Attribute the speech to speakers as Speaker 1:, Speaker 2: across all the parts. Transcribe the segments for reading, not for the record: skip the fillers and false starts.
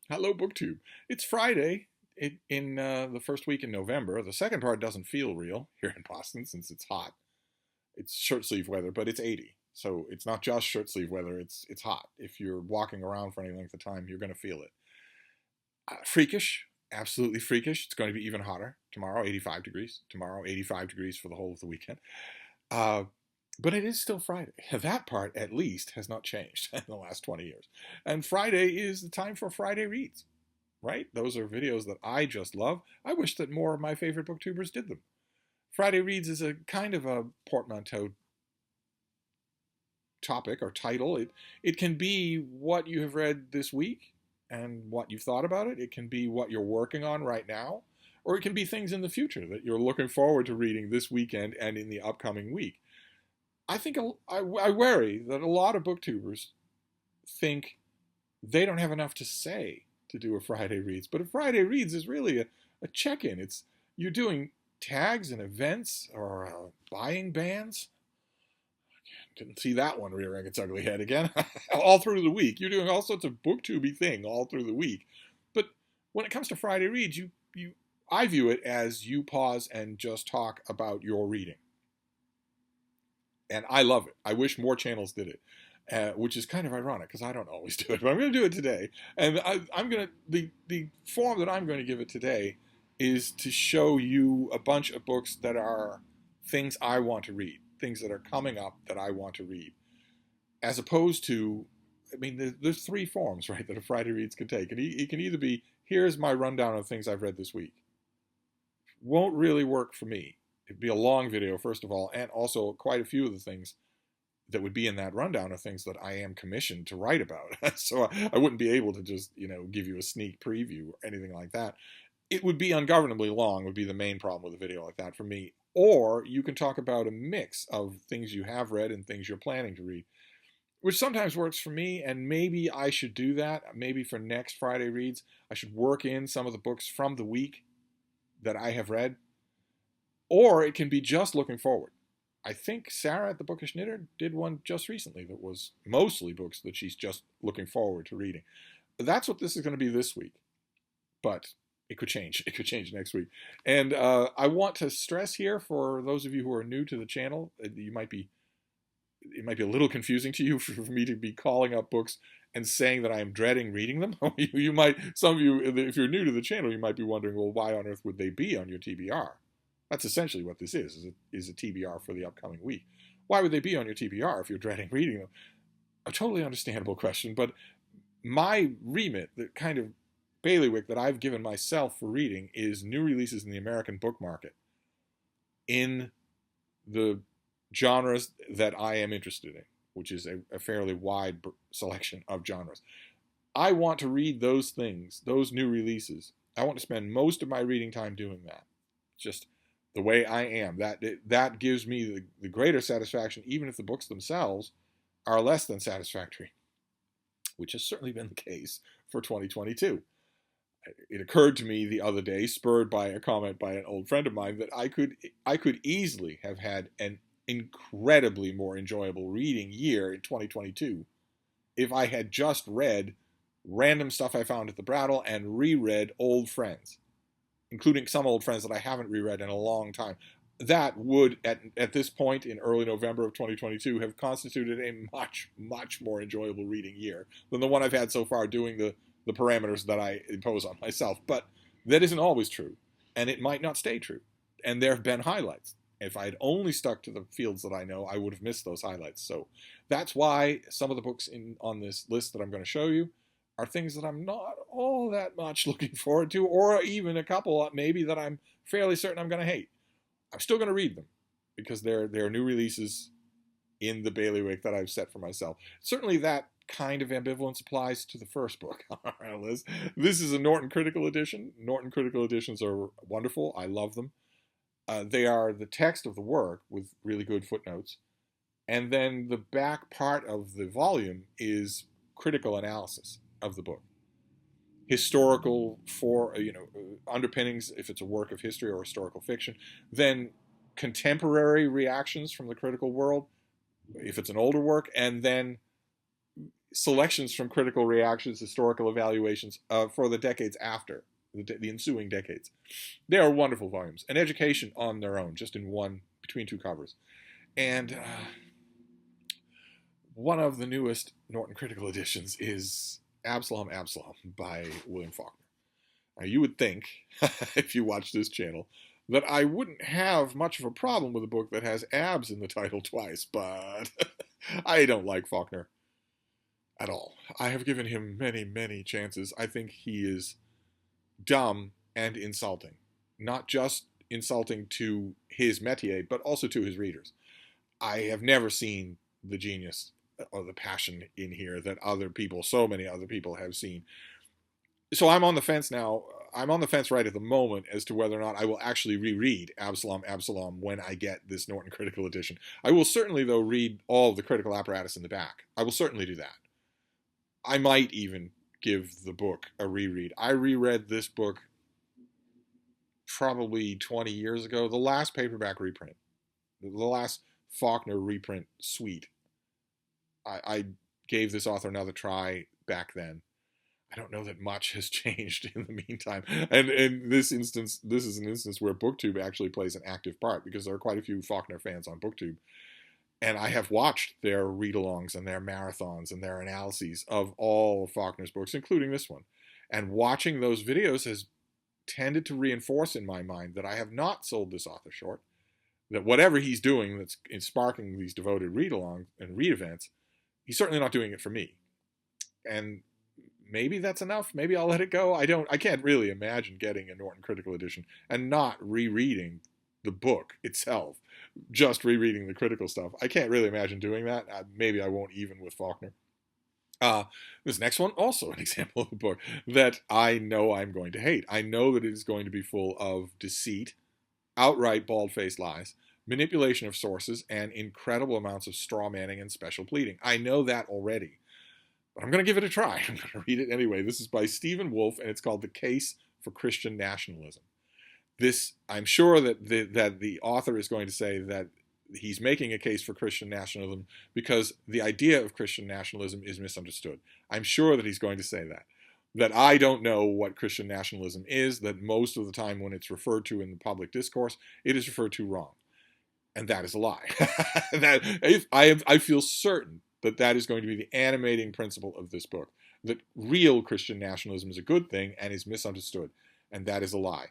Speaker 1: Hello, BookTube. It's Friday in the first week in November. The second part doesn't feel real here in Boston since it's hot. It's short sleeve weather, but it's 80. So it's not just short sleeve weather, it's hot. If you're walking around for any length of time, you're going to feel it. Freakish, absolutely freakish. It's going to be even hotter tomorrow, 85 degrees. Tomorrow, 85 degrees for the whole of the weekend. Uh, but it is still Friday. That part, at least, has not changed in the last 20 years. And Friday is the time for Friday Reads, right? Those are videos that I just love. I wish that more of my favorite booktubers did them. Friday Reads is a kind of a portmanteau topic or title. It can be what you have read this week and what you've thought about it. It can be what you're working on right now, or it can be things in the future that you're looking forward to reading this weekend and in the upcoming week. I think I worry that a lot of booktubers think they don't have enough to say to do a Friday Reads. But a Friday Reads is really a check-in. It's you're doing tags and events or buying bans. Didn't see that one rearing its ugly head again. All through the week. You're doing all sorts of booktubey thing all through the week. But when it comes to Friday Reads, I view it as you pause and just talk about your reading. And I love it. I wish more channels did it. Which is kind of ironic because I don't always do it, but I'm going to do it today. And I'm going to the form that I'm going to give it today is to show you a bunch of books that are things I want to read, things that are coming up that I want to read, as opposed to, I mean, there's three forms, right, that a Friday Reads can take. And it can either be, here's my rundown of things I've read this week. Won't really work for me. It'd be a long video, first of all, and also quite a few of the things that would be in that rundown are things that I am commissioned to write about. So I wouldn't be able to just, give you a sneak preview or anything like that. It would be ungovernably long, would be the main problem with a video like that for me. Or you can talk about a mix of things you have read and things you're planning to read, which sometimes works for me, and maybe I should do that. Maybe for next Friday Reads, I should work in some of the books from the week that I have read. Or it can be just looking forward. I think Sarah at the Bookish Knitter did one just recently that was mostly books that she's just looking forward to reading. That's what this is going to be this week, but it could change. It could change next week. And I want to stress here for those of you who are new to the channel, it might be a little confusing to you for me to be calling up books and saying that I am dreading reading them. Some of you, if you're new to the channel, you might be wondering, well, why on earth would they be on your TBR? That's essentially what this is a TBR for the upcoming week. Why would they be on your TBR if you're dreading reading them? A totally understandable question, but my remit, the kind of bailiwick that I've given myself for reading, is new releases in the American book market in the genres that I am interested in, which is a fairly wide selection of genres. I want to read those things, those new releases. I want to spend most of my reading time doing that. Just the way I am. That gives me the greater satisfaction, even if the books themselves are less than satisfactory, which has certainly been the case for 2022. It occurred to me the other day, spurred by a comment by an old friend of mine, that I could easily have had an incredibly more enjoyable reading year in 2022 if I had just read random stuff I found at the Brattle and reread old friends, including some old friends that I haven't reread in a long time. That would, at this point in early November of 2022, have constituted a much, much more enjoyable reading year than the one I've had so far, doing the parameters that I impose on myself. But that isn't always true, and it might not stay true. And there have been highlights. If I had only stuck to the fields that I know, I would have missed those highlights. So that's why some of the books on this list that I'm going to show you are things that I'm not all that much looking forward to, or even a couple maybe that I'm fairly certain I'm going to hate. I'm still going to read them because they're new releases in the bailiwick that I've set for myself. Certainly that kind of ambivalence applies to the first book on our list. This is a Norton Critical Edition. Norton Critical Editions are wonderful. I love them. They are the text of the work with really good footnotes. And then the back part of the volume is critical analysis of the book. Historical underpinnings, if it's a work of history or historical fiction. Then contemporary reactions from the critical world, if it's an older work. And then selections from critical reactions, historical evaluations for the decades after, the ensuing decades. They are wonderful volumes, an education on their own, just in one, between two covers. And one of the newest Norton Critical editions is Absalom, Absalom by William Faulkner. Now, you would think, if you watch this channel, that I wouldn't have much of a problem with a book that has abs in the title twice, but I don't like Faulkner at all. I have given him many, many chances. I think he is dumb and insulting. Not just insulting to his métier, but also to his readers. I have never seen the genius or the passion in here that other people, so many other people, have seen. So I'm on the fence now. I'm on the fence right at the moment as to whether or not I will actually reread Absalom, Absalom when I get this Norton Critical Edition. I will certainly, though, read all of the critical apparatus in the back. I will certainly do that. I might even give the book a reread. I reread this book probably 20 years ago, the last paperback reprint, the last Faulkner reprint suite. I gave this author another try back then. I don't know that much has changed in the meantime. And in this instance, this is an instance where BookTube actually plays an active part, because there are quite a few Faulkner fans on BookTube. And I have watched their read-alongs and their marathons and their analyses of all of Faulkner's books, including this one. And watching those videos has tended to reinforce in my mind that I have not sold this author short, that whatever he's doing that's sparking these devoted read-alongs and read events, he's certainly not doing it for me. And maybe that's enough. Maybe I'll let it go. I can't really imagine getting a Norton Critical Edition and not rereading the book itself, just rereading the critical stuff. I can't really imagine doing that. Maybe I won't, even with Faulkner. This next one, also an example of a book that I know I'm going to hate. I know that it is going to be full of deceit, outright bald-faced lies, manipulation of sources, and incredible amounts of straw manning and special pleading. I know that already. But I'm going to give it a try. I'm going to read it anyway. This is by Stephen Wolfe, and it's called The Case for Christian Nationalism. This, I'm sure that the author is going to say that he's making a case for Christian nationalism because the idea of Christian nationalism is misunderstood. I'm sure that he's going to say that I don't know what Christian nationalism is, that most of the time when it's referred to in the public discourse, it is referred to wrong. And that is a lie. I feel certain that is going to be the animating principle of this book, that real Christian nationalism is a good thing and is misunderstood, and that is a lie.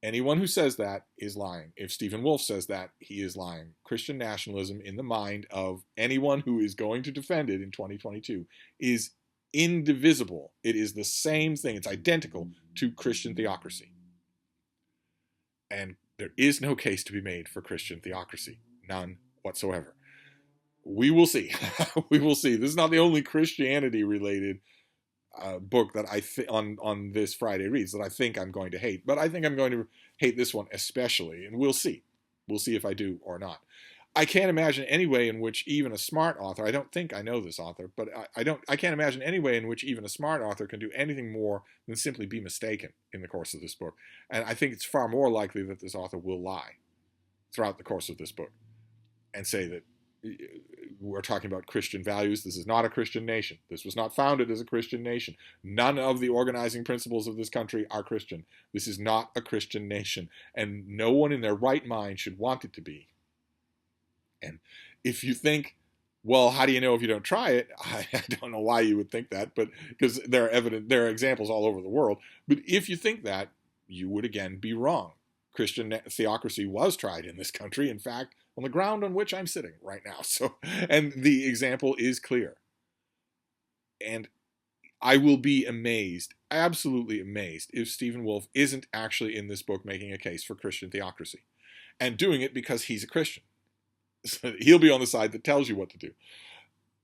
Speaker 1: Anyone who says that is lying. If Stephen Wolfe says that, he is lying. Christian nationalism, in the mind of anyone who is going to defend it in 2022, is indivisible. It is the same thing. It's identical to Christian theocracy. And there is no case to be made for Christian theocracy. None whatsoever. We will see. We will see. This is not the only Christianity-related book that I on this Friday Reads that I think I'm going to hate. But I think I'm going to hate this one especially, and we'll see. We'll see if I do or not. I can't imagine any way in which even a smart author, I don't think I know this author, but I can't imagine any way in which even a smart author can do anything more than simply be mistaken in the course of this book. And I think it's far more likely that this author will lie throughout the course of this book and say that we're talking about Christian values. This is not a Christian nation. This was not founded as a Christian nation. None of the organizing principles of this country are Christian. This is not a Christian nation, and no one in their right mind should want it to be. And if you think, well, how do you know if you don't try it? I don't know why you would think that, but because there are examples all over the world. But if you think that, you would again be wrong. Christian theocracy was tried in this country. In fact, on the ground on which I'm sitting right now. And the example is clear. And I will be amazed, absolutely amazed, if Stephen Wolfe isn't actually in this book making a case for Christian theocracy and doing it because he's a Christian. So he'll be on the side that tells you what to do.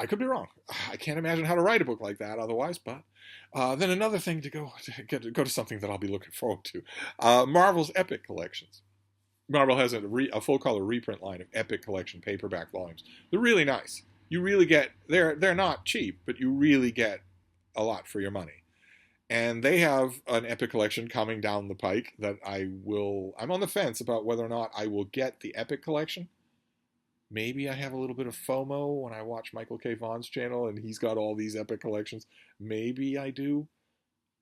Speaker 1: I could be wrong. I can't imagine how to write a book like that otherwise, but then another thing to go to something that I'll be looking forward to. Marvel's Epic collections. Marvel has a full-color reprint line of Epic collection paperback volumes. They're really nice. You really get, they're not cheap, but you really get a lot for your money. And they have an Epic collection coming down the pike that I'm on the fence about whether or not I will get the Epic collection. Maybe I have a little bit of FOMO when I watch Michael K. Vaughan's channel and he's got all these epic collections. Maybe I do.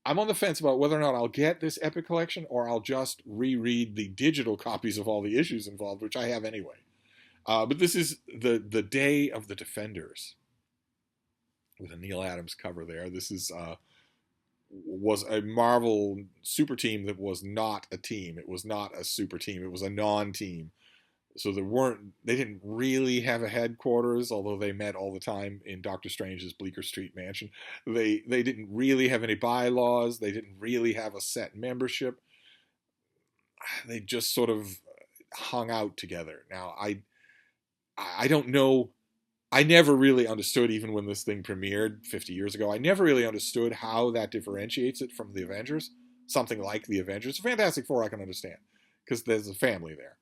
Speaker 1: I'm on the fence about whether or not I'll get this epic collection or I'll just reread the digital copies of all the issues involved, which I have anyway. But this is the Day of the Defenders with a Neil Adams cover there. This is was a Marvel super team that was not a team. It was not a super team. It was a non-team. So they didn't really have a headquarters, although they met all the time in Doctor Strange's Bleecker Street mansion. They didn't really have any bylaws. They didn't really have a set membership. They just sort of hung out together. Now, I don't know. I never really understood, even when this thing premiered 50 years ago, I never really understood how that differentiates it from the Avengers. Something like the Avengers. Fantastic Four I can understand, because there's a family there.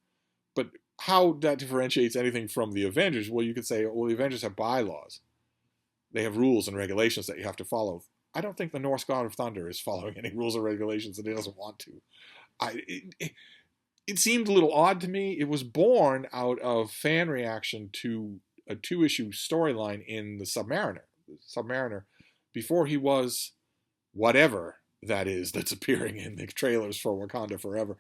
Speaker 1: But how that differentiates anything from the Avengers, well, you could say, well, the Avengers have bylaws. They have rules and regulations that you have to follow. I don't think the Norse God of Thunder is following any rules or regulations that he doesn't want to. It seemed a little odd to me. It was born out of fan reaction to a 2-issue storyline in the Submariner. Submariner, before he was whatever that is that's appearing in the trailers for Wakanda Forever.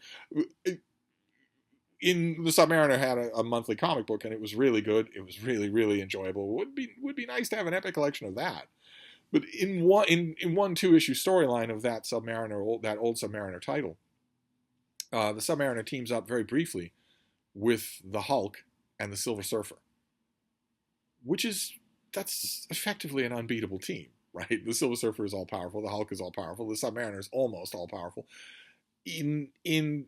Speaker 1: In the Submariner had a monthly comic book, and it was really good. It was really, really enjoyable. Would be nice to have an epic collection of that. But in one 2-issue storyline of that Submariner, that old Submariner title, the Submariner teams up very briefly with the Hulk and the Silver Surfer, that's effectively an unbeatable team, right? The Silver Surfer is all powerful, the Hulk is all powerful, the Submariner is almost all powerful. In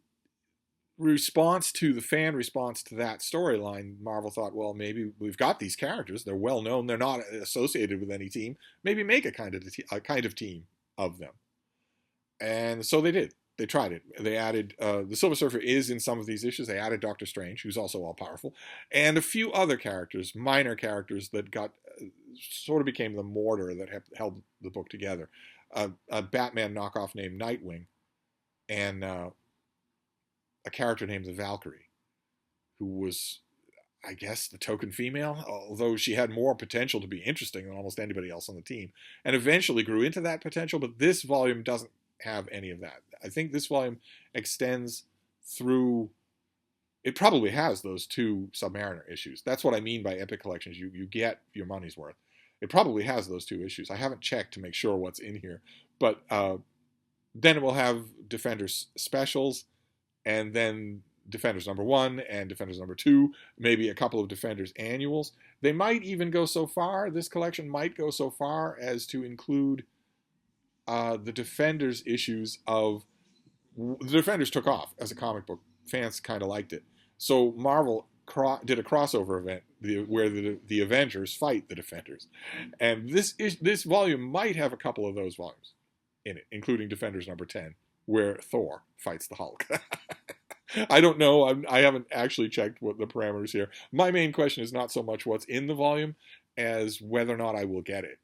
Speaker 1: response to the fan response to that storyline, Marvel thought, well, maybe we've got these characters, they're well known, they're not associated with any team, maybe make a kind of team of them. And so they did. They tried it. They added, the Silver Surfer is in some of these issues. They added Doctor Strange, who's also all-powerful, and a few other characters, minor characters that sort of became the mortar that held the book together. A Batman knockoff named Nightwing, and a character named the Valkyrie, who was, I guess, the token female, although she had more potential to be interesting than almost anybody else on the team, and eventually grew into that potential, but this volume doesn't have any of that. I think this volume extends through, it probably has those 2 Submariner issues. That's what I mean by epic collections. You get your money's worth. It probably has those 2 issues. I haven't checked to make sure what's in here, but then it will have Defenders specials, and then Defenders #1 and Defenders #2, maybe a couple of Defenders annuals. They might even go so far, this collection might go so far as to include the Defenders issues of... The Defenders took off as a comic book. Fans kind of liked it. So Marvel did a crossover event where the Avengers fight the Defenders. And this volume might have a couple of those volumes in it, including Defenders #10, where Thor fights the Hulk. I don't know. I haven't actually checked what the parameters here. My main question is not so much what's in the volume as whether or not I will get it,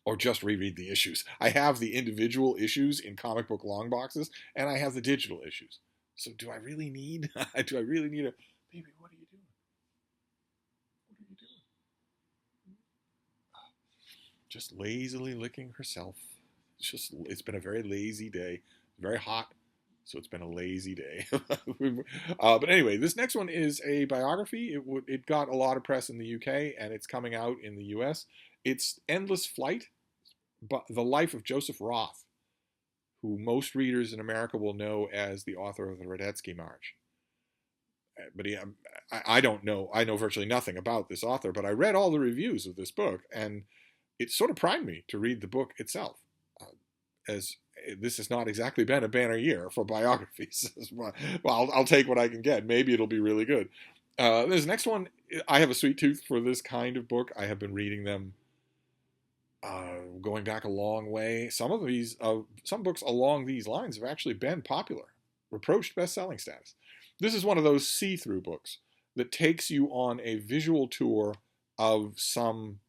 Speaker 1: or just reread the issues. I have the individual issues in comic book long boxes, and I have the digital issues. So do I really need a... Baby, what are you doing? What are you doing? Just lazily licking herself. It's been a very lazy day. Very hot, so it's been a lazy day. But anyway, this next one is a biography. It got a lot of press in the UK, and it's coming out in the US. It's Endless Flight, but the life of Joseph Roth, who most readers in America will know as the author of the Radetzky March. But I don't know. I know virtually nothing about this author, but I read all the reviews of this book, and it sort of primed me to read the book itself. As this has not exactly been a banner year for biographies. Well, I'll take what I can get. Maybe it'll be really good. This next one, I have a sweet tooth for this kind of book. I have been reading them going back a long way. Some books along these lines have actually been popular, approached best-selling status. This is one of those see-through books that takes you on a visual tour of some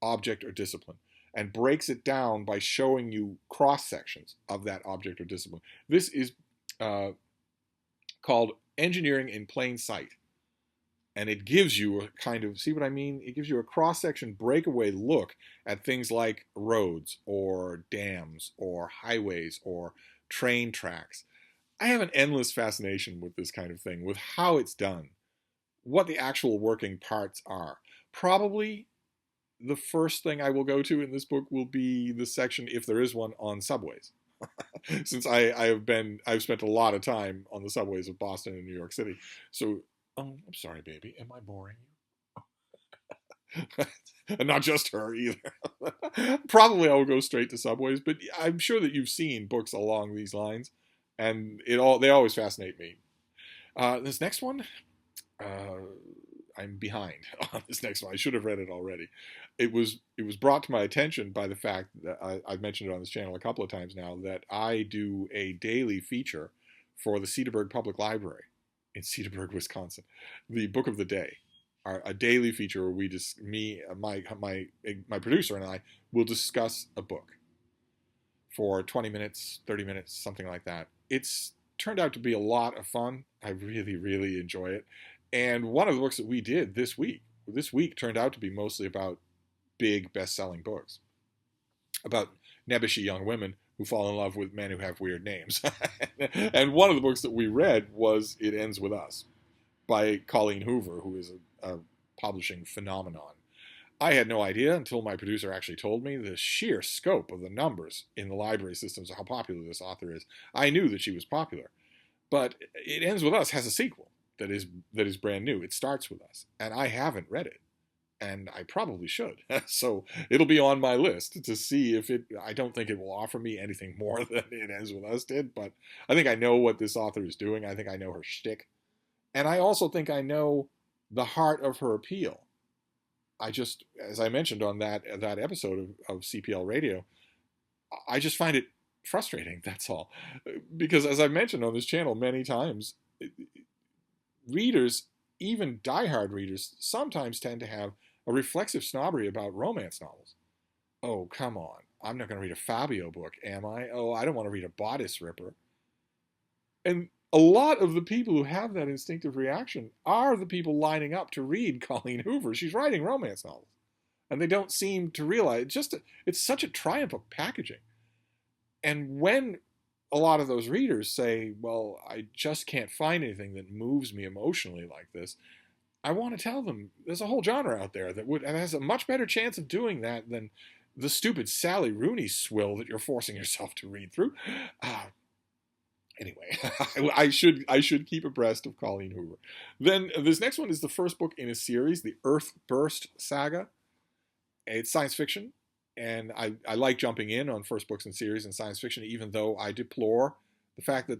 Speaker 1: object or discipline and breaks it down by showing you cross-sections of that object or discipline. This is called Engineering in Plain Sight. And it gives you a kind of, see what I mean? It gives you a cross-section breakaway look at things like roads or dams or highways or train tracks. I have an endless fascination with this kind of thing, with how it's done, what the actual working parts are. Probably the first thing I will go to in this book will be the section, if there is one, on subways. Since I've spent a lot of time on the subways of Boston and New York City. So, I'm sorry, baby. Am I boring you? And not just her either. Probably I will go straight to subways, but I'm sure that you've seen books along these lines, and they always fascinate me. This next one, I'm behind on this next one. I should have read it already. It was brought to my attention by the fact that I've mentioned it on this channel a couple of times now, that I do a daily feature for the Cedarburg Public Library in Cedarburg, Wisconsin. The Book of the Day, a daily feature where we just, my producer and I will discuss a book for 20 minutes, 30 minutes, something like that. It's turned out to be a lot of fun. I really, really enjoy it. And one of the books that we did this week turned out to be mostly about big best-selling books, about nebbishy young women who fall in love with men who have weird names. And one of the books that we read was It Ends With Us by Colleen Hoover, who is a publishing phenomenon. I had no idea until my producer actually told me the sheer scope of the numbers in the library systems of how popular this author is. I knew that she was popular, but It Ends With Us has a sequel that is brand new. It starts with us, and I haven't read it, and I probably should. So it'll be on my list to see if it. I don't think it will offer me anything more than It Ends With Us did, but I think I know what this author is doing. I think I know her shtick, and I also think I know the heart of her appeal. I just, as I mentioned on that episode of CPL Radio, I just find it frustrating. That's all, because as I've mentioned on this channel many times, readers, even diehard readers, sometimes tend to have a reflexive snobbery about romance novels. Oh, come on. I'm not going to read a Fabio book, am I? Oh, I don't want to read a bodice ripper. And a lot of the people who have that instinctive reaction are the people lining up to read Colleen Hoover. She's writing romance novels. And they don't seem to realize, it's such a triumph of packaging. And when a lot of those readers say, well, I just can't find anything that moves me emotionally like this, I want to tell them there's a whole genre out there that has a much better chance of doing that than the stupid Sally Rooney swill that you're forcing yourself to read through. Anyway, I should keep abreast of Colleen Hoover. Then this next one is the first book in a series, the Earthburst Saga. It's science fiction, and I like jumping in on first books in series in science fiction, even though I deplore the fact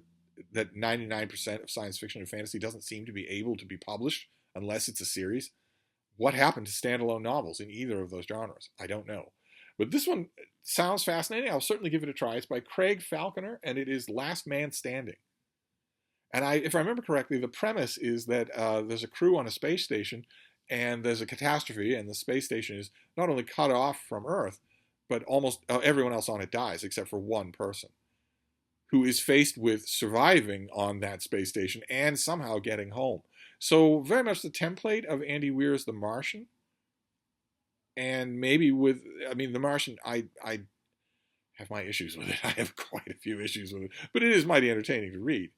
Speaker 1: that 99% of science fiction and fantasy doesn't seem to be able to be published unless it's a series. What happened to standalone novels in either of those genres? I don't know. But this one sounds fascinating. I'll certainly give it a try. It's by Craig Faulkner, and it is Last Man Standing. And if I remember correctly, the premise is that there's a crew on a space station, and there's a catastrophe, and the space station is not only cut off from Earth, but almost everyone else on it dies except for one person, who is faced with surviving on that space station and somehow getting home. So very much the template of Andy Weir's The Martian. And maybe The Martian, I have my issues with it. I have quite a few issues with it. But it is mighty entertaining to read.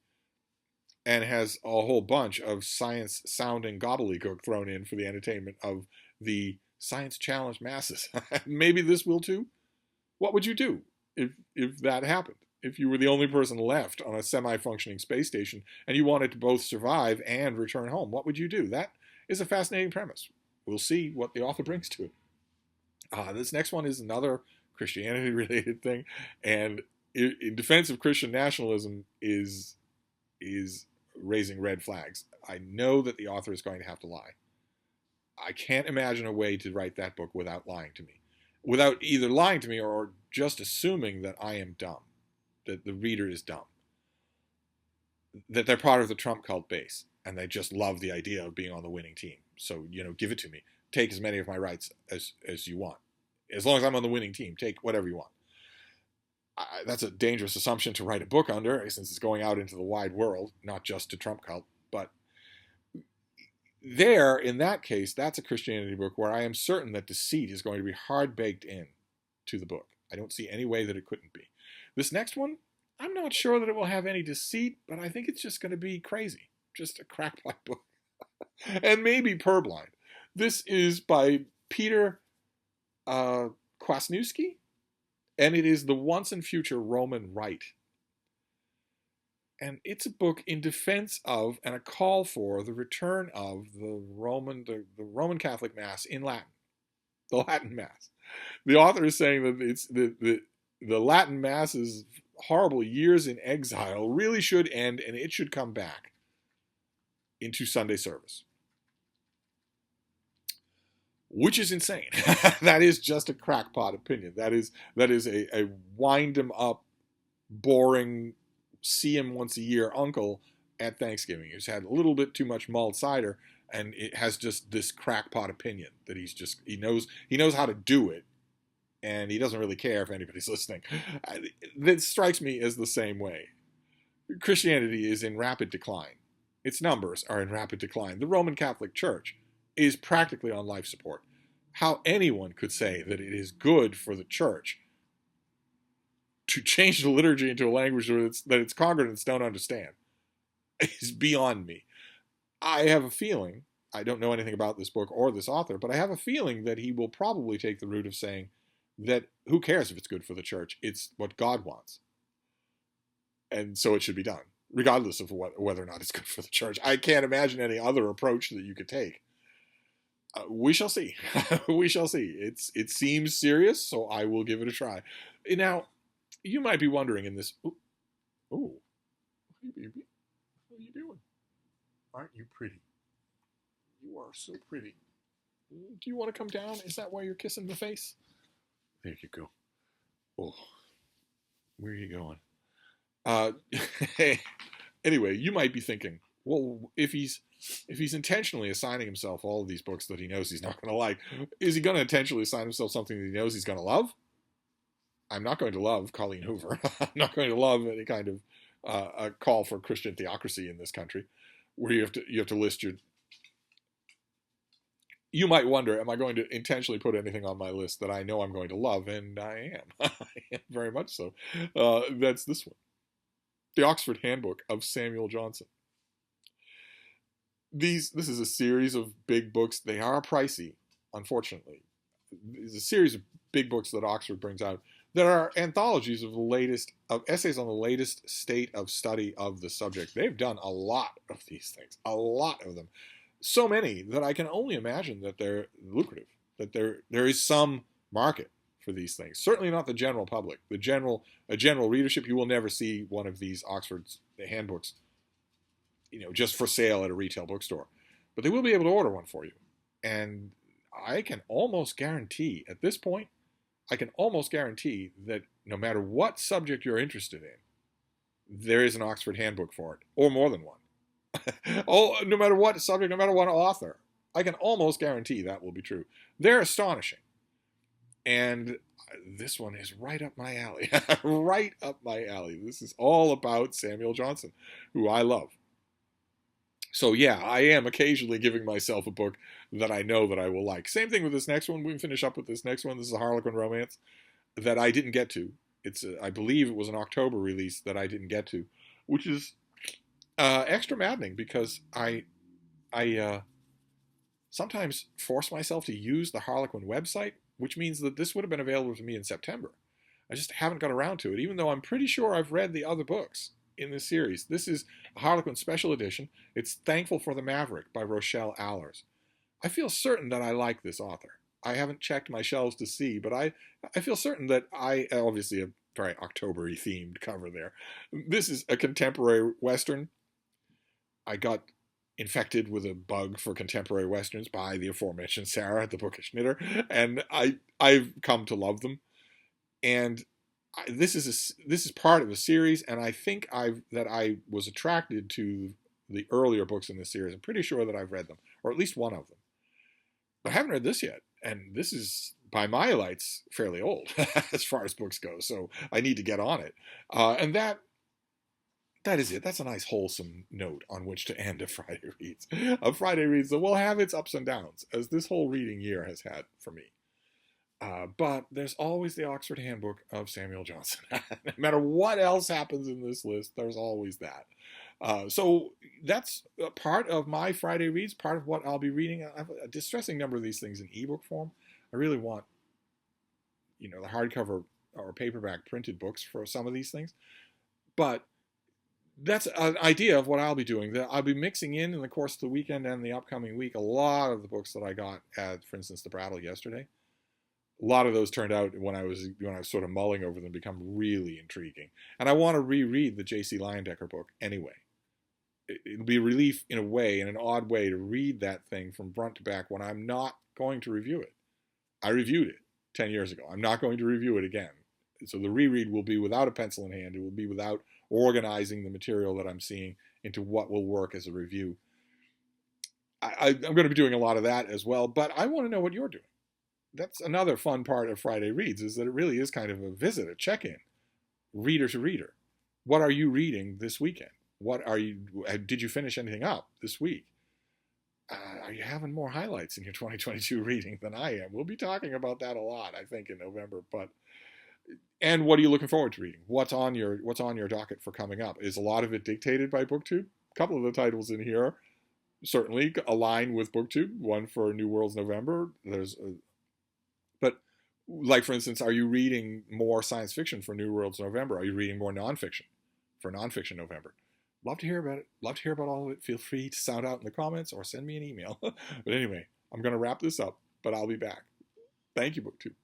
Speaker 1: And has a whole bunch of science-sounding gobbledygook thrown in for the entertainment of the science-challenged masses. Maybe this will too. What would you do if that happened? If you were the only person left on a semi-functioning space station and you wanted to both survive and return home, what would you do? That is a fascinating premise. We'll see what the author brings to it. This next one is another Christianity-related thing, and in defense of Christian nationalism is raising red flags. I know that the author is going to have to lie. I can't imagine a way to write that book without lying to me. Without either lying to me or just assuming that I am dumb, that the reader is dumb, that they're part of the Trump cult base, and they just love the idea of being on the winning team. So, give it to me. Take as many of my rights as you want. As long as I'm on the winning team, take whatever you want. That's a dangerous assumption to write a book under, since it's going out into the wide world, not just to Trump cult. But There, in that case, that's a Christianity book where I am certain that deceit is going to be hard baked in to the book. I don't see any way that it couldn't be. This next one, I'm not sure that it will have any deceit, but I think it's just going to be crazy. Just a crackpot book. And maybe purblind. This is by Peter Kwasniewski, and it is The Once and Future Roman Rite. And it's a book in defense of and a call for the return of the Roman Catholic Mass in Latin, the Latin Mass. The author is saying that it's the Latin Mass's horrible years in exile really should end, and it should come back into Sunday service, which is insane. That is just a crackpot opinion. That is a wind him up, boring, see him once a year uncle at Thanksgiving who's had a little bit too much mulled cider, and it has just this crackpot opinion that he knows how to do it, and he doesn't really care if anybody's listening. That strikes me as the same way. Christianity is in rapid decline. Its numbers are in rapid decline. The Roman Catholic Church is practically on life support. How anyone could say that it is good for the church to change the liturgy into a language that its congregants don't understand is beyond me. I have a feeling, I don't know anything about this book or this author, but I have a feeling that he will probably take the route of saying that who cares if it's good for the church? It's what God wants. And so it should be done, regardless of whether or not it's good for the church. I can't imagine any other approach that you could take. We shall see. We shall see. It seems serious, so I will give it a try. Now, you might be wondering in this... Oh, hey baby, what are you doing? Aren't you pretty? You are so pretty. Do you want to come down? Is that why you're kissing the face? There you go. Oh, where are you going? Anyway, you might be thinking, well, if he's intentionally assigning himself all of these books that he knows he's not going to like, is he going to intentionally assign himself something that he knows he's going to love? I'm not going to love Colleen Hoover. I'm not going to love any kind of a call for Christian theocracy in this country, where you have to list your. You might wonder, am I going to intentionally put anything on my list that I know I'm going to love? And I am. I am very much so. That's this one. The Oxford Handbook of Samuel Johnson. This is a series of big books. They are pricey, unfortunately. It's a series of big books that Oxford brings out that are anthologies of essays on the latest state of study of the subject. They've done a lot of these things, a lot of them. So many that I can only imagine that they're lucrative, that there is some market for these things. Certainly not the general public. A general readership, you will never see one of these Oxford's handbooks, just for sale at a retail bookstore. But they will be able to order one for you. And I can almost guarantee, at this point, that no matter what subject you're interested in, there is an Oxford handbook for it, or more than one. No matter what subject, no matter what author, I can almost guarantee that will be true. They're astonishing. And this one is right up my alley. Right up my alley. This is all about Samuel Johnson, who I love. So yeah, I am occasionally giving myself a book that I know that I will like. Same thing with this next one. We can finish up with this next one. This is a Harlequin romance that I didn't get to. I believe it was an October release that I didn't get to, which is extra maddening because I sometimes force myself to use the Harlequin website, which means that this would have been available to me in September. I just haven't got around to it, even though I'm pretty sure I've read the other books in this series. This is a Harlequin special edition. It's Thankful for the Maverick by Rochelle Allers. I feel certain that I like this author. I haven't checked my shelves to see, but I feel certain that obviously a very October-y themed cover there. This is a contemporary Western. I got infected with a bug for contemporary Westerns by the aforementioned Sarah, the bookish knitter, and I've come to love them. And this is part of a series, and I think that I was attracted to the earlier books in this series. I'm pretty sure that I've read them, or at least one of them. But I haven't read this yet, and this is, by my lights, fairly old as far as books go, so I need to get on it. And that that is it. That's a nice wholesome note on which to end a Friday Reads. A Friday Reads that will have its ups and downs, as this whole reading year has had for me. But there's always the Oxford Handbook of Samuel Johnson. No matter what else happens in this list, there's always that. So that's a part of my Friday Reads, part of what I'll be reading. I have a distressing number of these things in ebook form. I really want, the hardcover or paperback printed books for some of these things. But that's an idea of what I'll be doing. I'll be mixing in the course of the weekend and the upcoming week a lot of the books that I got at, for instance, the Brattle yesterday. A lot of those turned out when I was sort of mulling over them become really intriguing. And I want to reread the J.C. Leyendecker book anyway. It'll be a relief in a way, in an odd way, to read that thing from front to back when I'm not going to review it. I reviewed it 10 years ago. I'm not going to review it again. So the reread will be without a pencil in hand. It will be without organizing the material that I'm seeing into what will work as a review. I'm going to be doing a lot of that as well, but I want to know what you're doing. That's another fun part of Friday Reads, is that it really is kind of a visit, a check-in, reader to reader. What are you reading this weekend? Did you finish anything up this week? Are you having more highlights in your 2022 reading than I am? We'll be talking about that a lot, I think, in November. And what are you looking forward to reading? What's on your docket for coming up? Is a lot of it dictated by BookTube? A couple of the titles in here certainly align with BookTube. One for New Worlds November. But like, for instance, are you reading more science fiction for New Worlds November? Are you reading more nonfiction for Nonfiction November? Love to hear about it. Love to hear about all of it. Feel free to sound out in the comments or send me an email. But anyway, I'm going to wrap this up, but I'll be back. Thank you, BookTube.